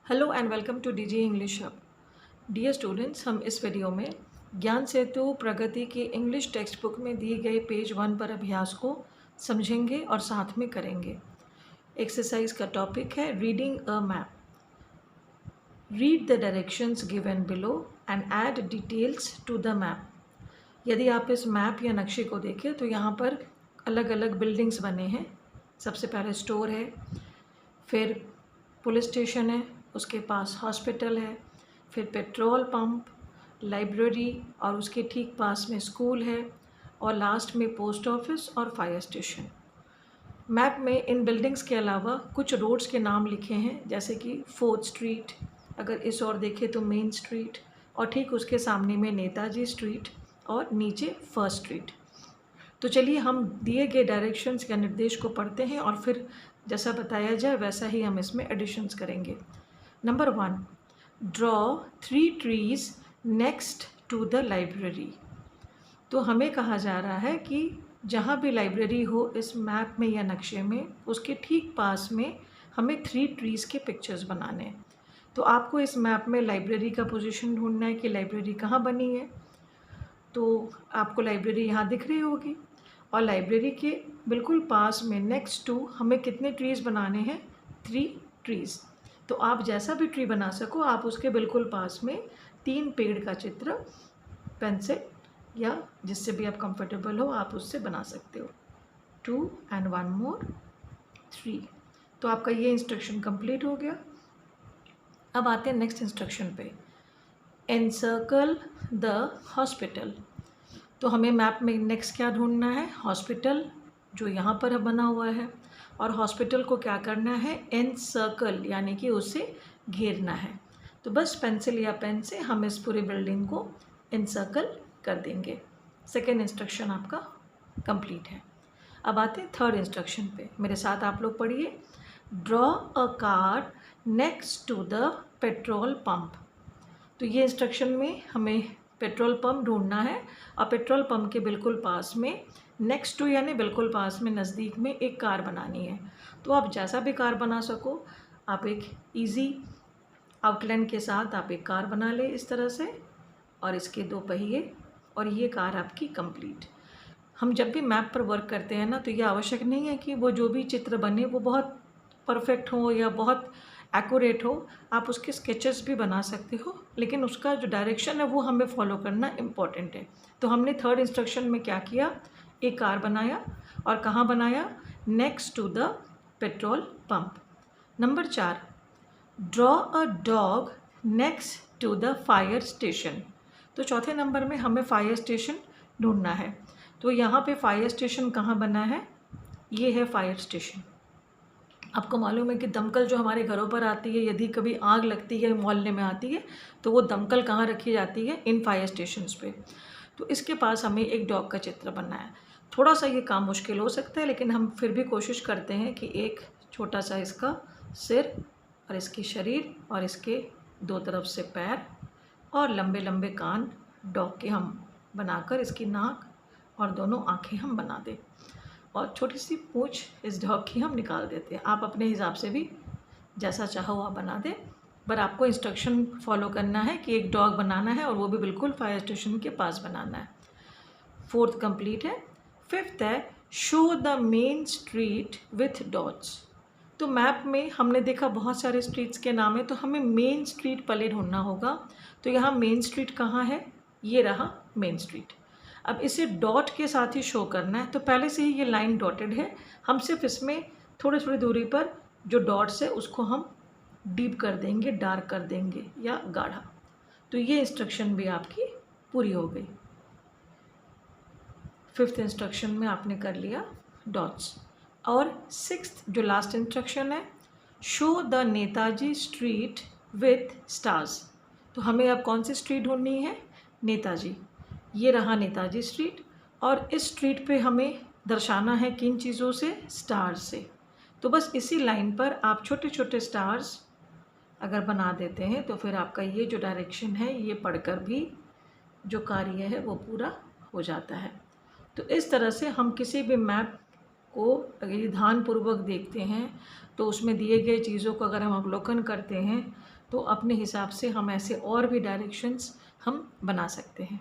Hello and welcome to DG English hub. Dear students, हम इस video में ज्ञान सेतु प्रगति की इंग्लिश टेक्स्ट बुक में दिए गए पेज 1 पर अभ्यास को समझेंगे और साथ में करेंगे। एक्सरसाइज का टॉपिक है reading a map. Read the directions given below and add details to the map. यदि आप इस मैप या नक्शे को देखें तो यहाँ पर अलग अलग बिल्डिंग्स बने हैं। सबसे पहले स्टोर है, फिर पुलिस स्टेशन है, उसके पास हॉस्पिटल है, फिर पेट्रोल पंप, लाइब्रेरी और उसके ठीक पास में स्कूल है और लास्ट में पोस्ट ऑफिस और फायर स्टेशन। मैप में इन बिल्डिंग्स के अलावा कुछ रोड्स के नाम लिखे हैं, जैसे कि 4th स्ट्रीट, अगर इस ओर देखें तो मेन स्ट्रीट, और ठीक उसके सामने में नेताजी स्ट्रीट और नीचे 1st स्ट्रीट। तो चलिए हम दिए गए डायरेक्शंस या निर्देश को पढ़ते हैं और फिर जैसा बताया जाए वैसा ही हम इसमें एडिशंस करेंगे। Number 1, draw 3 trees next to the library. तो हमें कहा जा रहा है कि जहाँ भी लाइब्रेरी हो इस मैप में या नक्शे में, उसके ठीक पास में हमें 3 ट्रीज़ के पिक्चर्स बनाने हैं। तो आपको इस मैप में लाइब्रेरी का पोजीशन ढूंढना है कि लाइब्रेरी कहाँ बनी है। तो आपको लाइब्रेरी यहाँ दिख रही होगी और लाइब्रेरी के बिल्कुल पास में नेक्स्ट टू हमें कितने ट्रीज़ बनाने हैं? 3 ट्रीज़। तो आप जैसा भी ट्री बना सको, आप उसके बिल्कुल पास में 3 पेड़ का चित्र पेंसिल या जिससे भी आप कंफर्टेबल हो आप उससे बना सकते हो। 2 and 1 more 3। तो आपका ये इंस्ट्रक्शन कंप्लीट हो गया। अब आते हैं नेक्स्ट इंस्ट्रक्शन पे, एनसर्कल द हॉस्पिटल। तो हमें मैप में नेक्स्ट क्या ढूंढना है? हॉस्पिटल, जो यहाँ पर बना हुआ है, और हॉस्पिटल को क्या करना है? एनसर्कल, यानी कि उसे घेरना है। तो बस पेंसिल या पेन से हम इस पूरी बिल्डिंग को एनसर्कल कर देंगे। सेकेंड इंस्ट्रक्शन आपका कंप्लीट है। अब आते हैं थर्ड इंस्ट्रक्शन पे, मेरे साथ आप लोग पढ़िए, draw a car next to the petrol pump. तो ये इंस्ट्रक्शन में हमें पेट्रोल पंप ढूंढना है और पेट्रोल पंप के बिल्कुल पास में नेक्स्ट टू यानी बिल्कुल पास में नज़दीक में एक कार बनानी है। तो आप जैसा भी कार बना सको, आप एक इजी आउटलाइन के साथ आप एक कार बना ले इस तरह से, और इसके 2 पहिए, और ये कार आपकी कंप्लीट। हम जब भी मैप पर वर्क करते हैं ना, तो ये आवश्यक नहीं है कि वो जो भी चित्र बने वो बहुत परफेक्ट हो या बहुत एक्यूरेट हो। आप उसके स्केचेस भी बना सकते हो, लेकिन उसका जो डायरेक्शन है वो हमें फॉलो करना इम्पॉर्टेंट है। तो हमने थर्ड इंस्ट्रक्शन में क्या किया? एक कार बनाया, और कहाँ बनाया? Next to the petrol pump. Number 4, draw a dog next to the fire station. तो चौथे नंबर में हमें फायर स्टेशन ढूंढना है। तो यहाँ पे फायर स्टेशन कहाँ बना है? ये है फायर स्टेशन। आपको मालूम है कि दमकल जो हमारे घरों पर आती है, यदि कभी आग लगती है, मोहल्ले में आती है, तो वो दमकल कहाँ रखी जाती है? इन फायर स्टेशंस पे। तो इसके पास हमें एक डॉग का चित्र बनना है। थोड़ा सा ये काम मुश्किल हो सकता है, लेकिन हम फिर भी कोशिश करते हैं कि एक छोटा सा इसका सिर और इसकी शरीर और इसके 2 तरफ से पैर और लंबे लंबे कान डॉग के हम बनाकर इसकी नाक और दोनों आँखें हम बना दें, और छोटी सी पूँछ इस डॉग की हम निकाल देते हैं। आप अपने हिसाब से भी जैसा चाहो आप बना दें, पर आपको इंस्ट्रक्शन फॉलो करना है कि एक डॉग बनाना है और वो भी बिल्कुल फायर स्टेशन के पास बनाना है। 4th कंप्लीट है। 5th है, show the main street with dots. तो मैप में हमने देखा बहुत सारे स्ट्रीट्स के नाम है, तो हमें मेन स्ट्रीट पहले ढूंढना होगा। तो यहाँ मेन स्ट्रीट कहाँ है? ये रहा मेन स्ट्रीट। अब इसे डॉट के साथ ही शो करना है, तो पहले से ही ये लाइन डॉटेड है, हम सिर्फ इसमें थोड़ी थोड़ी दूरी पर जो डॉट्स है उसको हम डीप कर देंगे, डार्क कर देंगे या गाढ़ा। तो ये इंस्ट्रक्शन भी आपकी पूरी हो गई। 5th इंस्ट्रक्शन में आपने कर लिया डॉट्स। और 6th जो लास्ट इंस्ट्रक्शन है, show the Netaji street with stars. तो हमें अब कौन सी स्ट्रीट ढूंढनी है? नेताजी। ये रहा नेताजी स्ट्रीट, और इस स्ट्रीट पे हमें दर्शाना है किन चीज़ों से? स्टार्स से। तो बस इसी लाइन पर आप छोटे छोटे स्टार्स अगर बना देते हैं तो फिर आपका ये जो डायरेक्शन है ये पढ़कर भी जो कार्य है वो पूरा हो जाता है। तो इस तरह से हम किसी भी मैप को यदि ध्यानपूर्वक देखते हैं तो उसमें दिए गए चीज़ों को अगर हम अवलोकन करते हैं तो अपने हिसाब से हम ऐसे और भी डायरेक्शंस हम बना सकते हैं।